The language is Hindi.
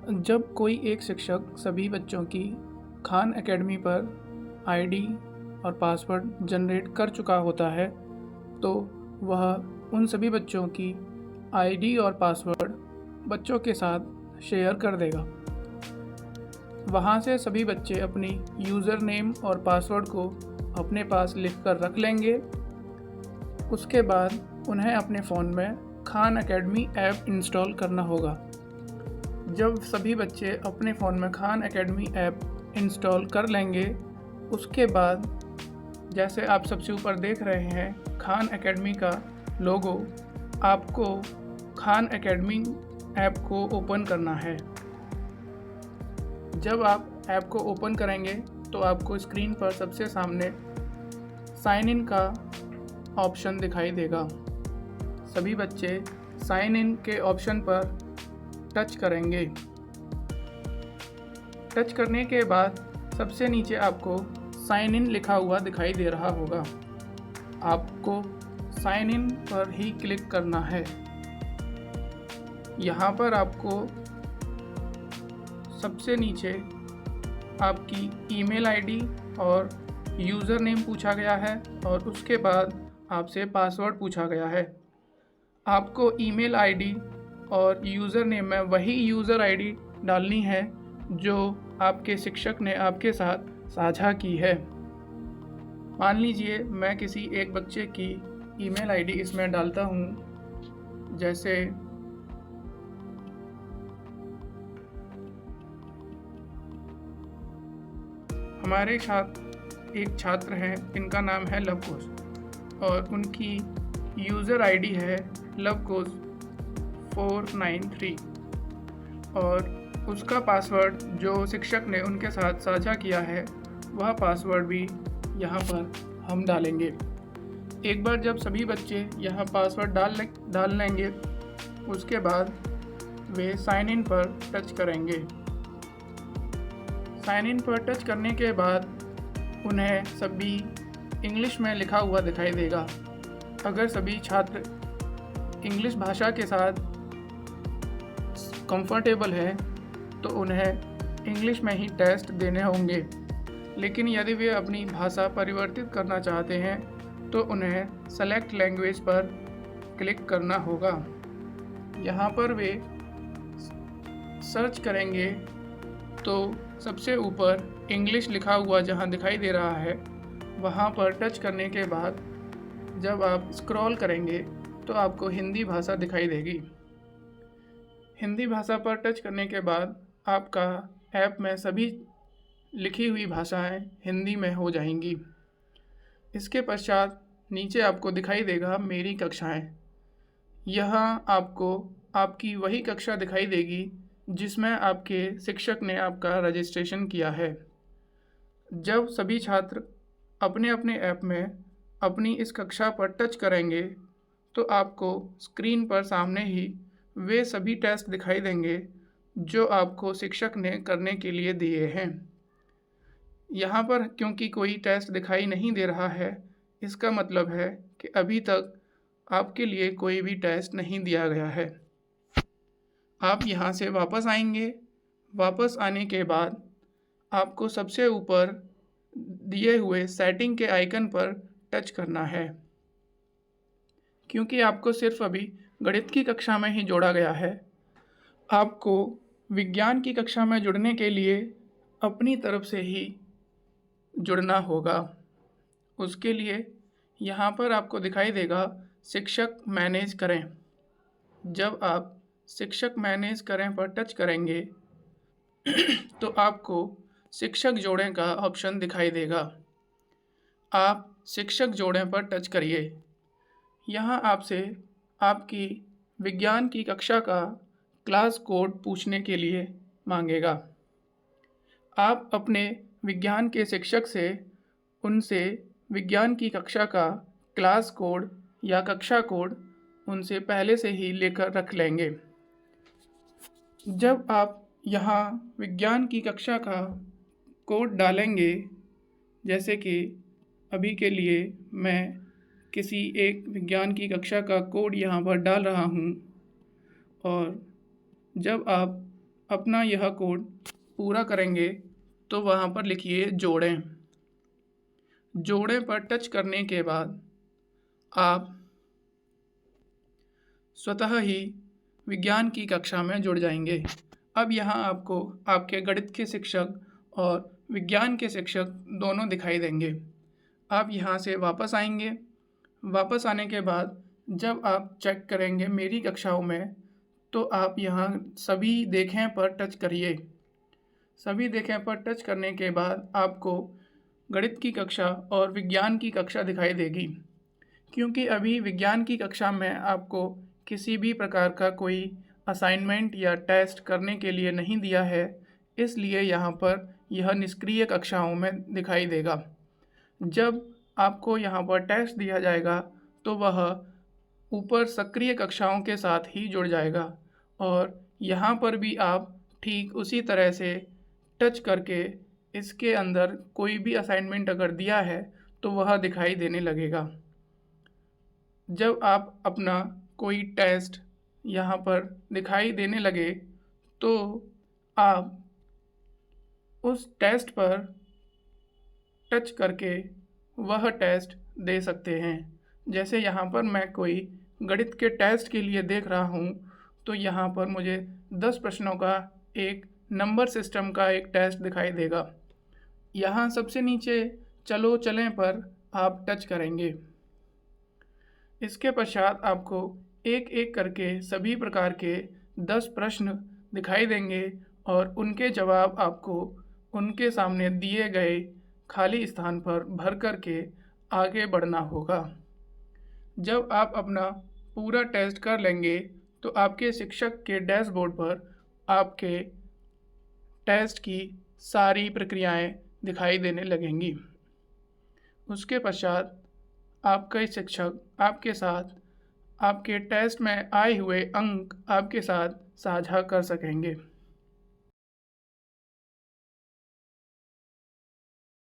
जब कोई एक शिक्षक सभी बच्चों की खान एकेडमी पर आईडी और पासवर्ड जनरेट कर चुका होता है, तो वह उन सभी बच्चों की आईडी और पासवर्ड बच्चों के साथ शेयर कर देगा। वहाँ से सभी बच्चे अपनी यूज़र नेम और पासवर्ड को अपने पास लिख कर रख लेंगे। उसके बाद उन्हें अपने फ़ोन में खान एकेडमी ऐप इंस्टॉल करना होगा। जब सभी बच्चे अपने फ़ोन में खान एकेडमी ऐप इंस्टॉल कर लेंगे, उसके बाद जैसे आप सबसे ऊपर देख रहे हैं खान एकेडमी का लोगो, आपको खान एकेडमी ऐप को ओपन करना है। जब आप ऐप को ओपन करेंगे तो आपको स्क्रीन पर सबसे सामने साइन इन का ऑप्शन दिखाई देगा। सभी बच्चे साइन इन के ऑप्शन पर टच करेंगे। टच करने के बाद सबसे नीचे आपको साइन इन लिखा हुआ दिखाई दे रहा होगा। आपको साइन इन पर ही क्लिक करना है। यहाँ पर आपको सबसे नीचे आपकी ईमेल आईडी और यूज़र नेम पूछा गया है और उसके बाद आपसे पासवर्ड पूछा गया है। आपको ईमेल आईडी और यूज़र नेम में वही यूज़र आईडी डालनी है जो आपके शिक्षक ने आपके साथ साझा की है। मान लीजिए मैं किसी एक बच्चे की ईमेल आईडी इसमें डालता हूँ, जैसे हमारे साथ एक छात्र हैं जिनका नाम है लवकुश और उनकी यूज़र आईडी है लवकुश 493 और उसका पासवर्ड जो शिक्षक ने उनके साथ साझा किया है वह पासवर्ड भी यहाँ पर हम डालेंगे। एक बार जब सभी बच्चे यहाँ पासवर्ड डाल लेंगे, उसके बाद वे साइन इन पर टच करेंगे। साइन इन पर टच करने के बाद उन्हें सभी इंग्लिश में लिखा हुआ दिखाई देगा। अगर सभी छात्र इंग्लिश भाषा के साथ कंफर्टेबल है तो उन्हें इंग्लिश में ही टेस्ट देने होंगे, लेकिन यदि वे अपनी भाषा परिवर्तित करना चाहते हैं तो उन्हें सेलेक्ट लैंग्वेज पर क्लिक करना होगा। यहाँ पर वे सर्च करेंगे तो सबसे ऊपर इंग्लिश लिखा हुआ जहाँ दिखाई दे रहा है वहाँ पर टच करने के बाद जब आप स्क्रॉल करेंगे तो आपको हिंदी भाषा दिखाई देगी। हिंदी भाषा पर टच करने के बाद आपका ऐप में सभी लिखी हुई भाषाएं हिंदी में हो जाएंगी। इसके पश्चात नीचे आपको दिखाई देगा मेरी कक्षाएं। यहाँ आपको आपकी वही कक्षा दिखाई देगी जिसमें आपके शिक्षक ने आपका रजिस्ट्रेशन किया है। जब सभी छात्र अपने अपने ऐप में अपनी इस कक्षा पर टच करेंगे तो आपको स्क्रीन पर सामने ही वे सभी टेस्ट दिखाई देंगे जो आपको शिक्षक ने करने के लिए दिए हैं। यहाँ पर क्योंकि कोई टेस्ट दिखाई नहीं दे रहा है, इसका मतलब है कि अभी तक आपके लिए कोई भी टेस्ट नहीं दिया गया है। आप यहाँ से वापस आएंगे। वापस आने के बाद आपको सबसे ऊपर दिए हुए सेटिंग के आइकन पर टच करना है। क्योंकि आपको सिर्फ अभी गणित की कक्षा में ही जोड़ा गया है, आपको विज्ञान की कक्षा में जुड़ने के लिए अपनी तरफ से ही जुड़ना होगा। उसके लिए यहाँ पर आपको दिखाई देगा शिक्षक मैनेज करें। जब आप शिक्षक मैनेज करें पर टच करेंगे तो आपको शिक्षक जोड़ें का ऑप्शन दिखाई देगा। आप शिक्षक जोड़ें पर टच करिए। यहाँ आपसे आपकी विज्ञान की कक्षा का क्लास कोड पूछने के लिए मांगेगा। आप अपने विज्ञान के शिक्षक से उनसे विज्ञान की कक्षा का क्लास कोड या कक्षा कोड उनसे पहले से ही लेकर रख लेंगे। जब आप यहाँ विज्ञान की कक्षा का कोड डालेंगे, जैसे कि अभी के लिए मैं किसी एक विज्ञान की कक्षा का कोड यहाँ पर डाल रहा हूँ, और जब आप अपना यह कोड पूरा करेंगे तो वहाँ पर लिखिए जोड़ें। जोड़ें पर टच करने के बाद आप स्वतः ही विज्ञान की कक्षा में जुड़ जाएंगे। अब यहाँ आपको आपके गणित के शिक्षक और विज्ञान के शिक्षक दोनों दिखाई देंगे। आप यहाँ से वापस आएंगे। वापस आने के बाद जब आप चेक करेंगे मेरी कक्षाओं में, तो आप यहाँ सभी देखें पर टच करिए। सभी देखें पर टच करने के बाद आपको गणित की कक्षा और विज्ञान की कक्षा दिखाई देगी। क्योंकि अभी विज्ञान की कक्षा में आपको किसी भी प्रकार का कोई असाइनमेंट या टेस्ट करने के लिए नहीं दिया है, इसलिए यहाँ पर यह निष्क्रिय कक्षाओं में दिखाई देगा। जब आपको यहाँ पर टेस्ट दिया जाएगा तो वह ऊपर सक्रिय कक्षाओं के साथ ही जुड़ जाएगा और यहाँ पर भी आप ठीक उसी तरह से टच करके इसके अंदर कोई भी असाइनमेंट अगर दिया है तो वह दिखाई देने लगेगा। जब आप अपना कोई टेस्ट यहाँ पर दिखाई देने लगे तो आप उस टेस्ट पर टच करके वह टेस्ट दे सकते हैं। जैसे यहाँ पर मैं कोई गणित के टेस्ट के लिए देख रहा हूँ तो यहाँ पर मुझे 10 प्रश्नों का एक नंबर सिस्टम का एक टेस्ट दिखाई देगा। यहाँ सबसे नीचे चलो चलें पर आप टच करेंगे। इसके पश्चात आपको एक एक करके सभी प्रकार के 10 प्रश्न दिखाई देंगे और उनके जवाब आपको उनके सामने दिए गए खाली स्थान पर भर कर के आगे बढ़ना होगा। जब आप अपना पूरा टेस्ट कर लेंगे तो आपके शिक्षक के डैशबोर्ड पर आपके टेस्ट की सारी प्रक्रियाएं दिखाई देने लगेंगी। उसके पश्चात आपके शिक्षक आपके साथ आपके टेस्ट में आए हुए अंक आपके साथ साझा कर सकेंगे।